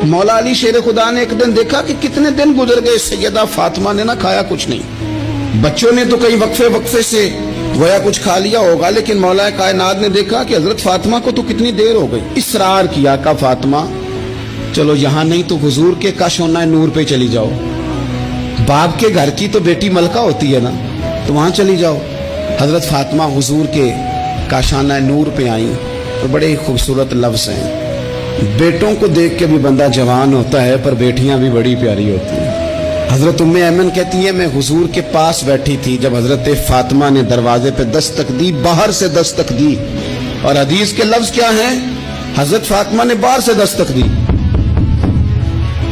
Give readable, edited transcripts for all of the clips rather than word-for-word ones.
مولا علی شیر خدا نے ایک دن دیکھا کہ کتنے دن گزر گئے، سیدہ فاطمہ نے نہ کھایا کچھ نہیں، بچوں نے تو کئی وقفے سے گویا کچھ کھا لیا ہوگا، لیکن مولا کائنات نے دیکھا کہ حضرت فاطمہ کو تو کتنی دیر ہو گئی، اصرار کیا کہ فاطمہ چلو یہاں نہیں تو حضور کے کاشانہ نور پہ چلی جاؤ، باپ کے گھر کی تو بیٹی ملکہ ہوتی ہے نا، تو وہاں چلی جاؤ۔ حضرت فاطمہ حضور کے کاشانہ نور پہ آئیں، اور بڑے ہی خوبصورت لفظ ہیں، بیٹوں کو دیکھ کے بھی بندہ جوان ہوتا ہے، پر بیٹیاں بھی بڑی پیاری ہوتی ہیں۔ حضرت ام ایمن کہتی ہے میں حضور کے پاس بیٹھی تھی جب حضرت فاطمہ نے دروازے پہ دستک دی، باہر سے دستک دی، اور حدیث کے لفظ کیا ہیں؟ حضرت فاطمہ نے باہر سے دستک دی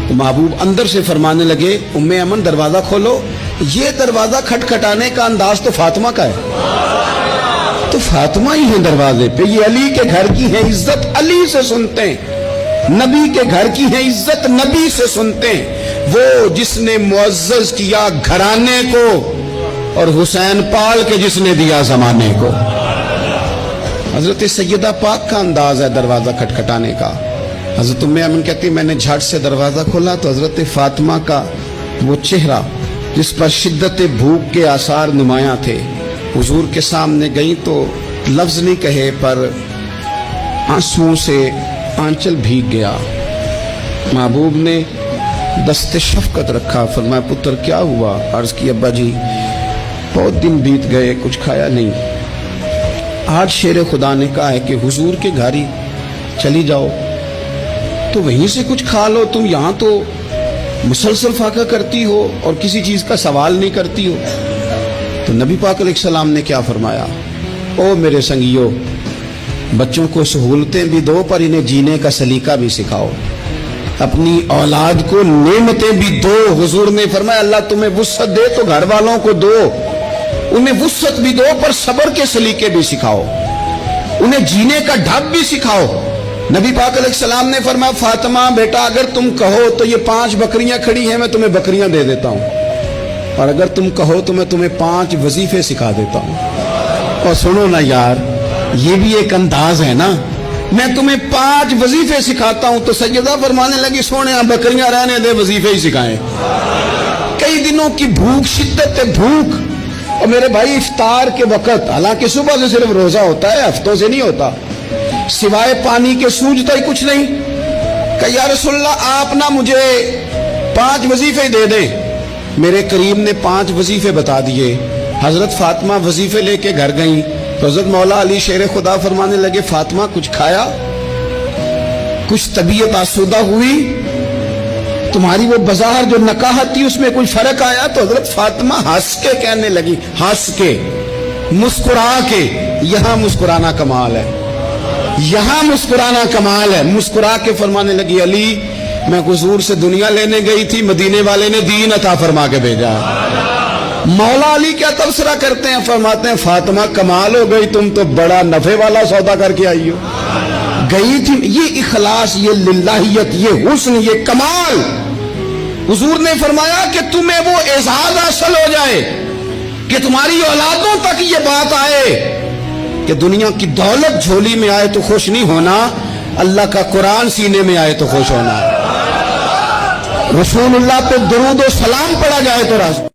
تو محبوب اندر سے فرمانے لگے ام ایمن دروازہ کھولو۔ یہ دروازہ کھٹکھٹانے کا انداز تو فاطمہ کا ہے، تو فاطمہ ہی ہیں دروازے پہ، یہ علی کے گھر کی ہے عزت، علی سے سنتے ہیں، نبی کے گھر کی ہے عزت، نبی سے سنتے ہیں، وہ جس نے معزز کیا گھرانے کو اور حسین پال کے جس نے دیا زمانے کو۔ حضرت سیدہ پاک کا انداز ہے دروازہ کھٹکھٹانے کا۔ حضرت ام ایمن کہتی میں نے جھٹ سے دروازہ کھولا تو حضرت فاطمہ کا وہ چہرہ جس پر شدت بھوک کے آثار نمایاں تھے، حضور کے سامنے گئی تو لفظ نہیں کہے پر آنسوؤں سے آنچل بھیگ گیا۔ محبوب نے دست شفقت رکھا، فرمایا پتر کیا ہوا؟ عرض کی ابا جی بہت دن بیت گئے، کچھ کھایا نہیں، آج شیر خدا نے کہا ہے کہ حضور کے گھر ہی چلی جاؤ تو وہیں سے کچھ کھا لو، تم یہاں تو مسلسل فاقہ کرتی ہو اور کسی چیز کا سوال نہیں کرتی ہو۔ تو نبی پاک علیہ السلام نے کیا فرمایا؟ او میرے سنگیو، بچوں کو سہولتیں بھی دو پر انہیں جینے کا سلیقہ بھی سکھاؤ، اپنی اولاد کو نعمتیں بھی دو۔ حضور نے فرمایا اللہ تمہیں وسعت دے تو گھر والوں کو دو، انہیں وسعت بھی دو پر صبر کے سلیقے بھی سکھاؤ، انہیں جینے کا ڈھب بھی سکھاؤ۔ نبی پاک علیہ السلام نے فرمایا فاطمہ بیٹا اگر تم کہو تو یہ 5 بکریاں کھڑی ہیں میں تمہیں بکریاں دے دیتا ہوں، اور اگر تم کہو تو میں تمہیں 5 وظیفے سکھا دیتا ہوں۔ اور سنو نا یار، یہ بھی ایک انداز ہے نا، میں تمہیں 5 وظیفے سکھاتا ہوں۔ تو سیدہ فرمانے لگی سونے بکریاں رہنے دے، وظیفے ہی سکھائیں۔ کئی دنوں کی بھوک، شدت بھوک، اور میرے بھائی افطار کے وقت، حالانکہ صبح سے صرف روزہ ہوتا ہے، ہفتوں سے نہیں ہوتا، سوائے پانی کے سوجتا ہی کچھ نہیں، کہ یا رسول اللہ آپ نہ مجھے 5 وظیفے دے دیں۔ میرے کریم نے 5 وظیفے بتا دیے۔ حضرت فاطمہ وظیفے لے کے گھر گئیں تو حضرت مولا علی شیر خدا فرمانے لگے فاطمہ کچھ کھایا؟ کچھ طبیعت آسودہ ہوئی؟ تمہاری وہ بظاہر جو نکاحت تھی اس میں کوئی فرق آیا؟ تو حضرت فاطمہ ہنس کے کہنے لگی، ہنس کے، مسکرا کے، یہاں مسکرانا کمال ہے، یہاں مسکرانا کمال ہے، مسکرا کے فرمانے لگی علی میں حضور سے دنیا لینے گئی تھی، مدینے والے نے دین عطا فرما کے بھیجا۔ مولا علی کیا تبصرہ کرتے ہیں؟ فرماتے ہیں فاطمہ کمال ہو گئی، تم تو بڑا نفع والا سودا کر کے آئی ہو، گئی تھی۔ یہ اخلاص، یہ للہیت، یہ حسن، یہ کمال، حضور نے فرمایا کہ تمہیں وہ اعزاز حاصل ہو جائے کہ تمہاری اولادوں تک یہ بات آئے کہ دنیا کی دولت جھولی میں آئے تو خوش نہیں ہونا، اللہ کا قرآن سینے میں آئے تو خوش ہونا، رسول اللہ پہ درود و سلام پڑھا جائے تو راضی۔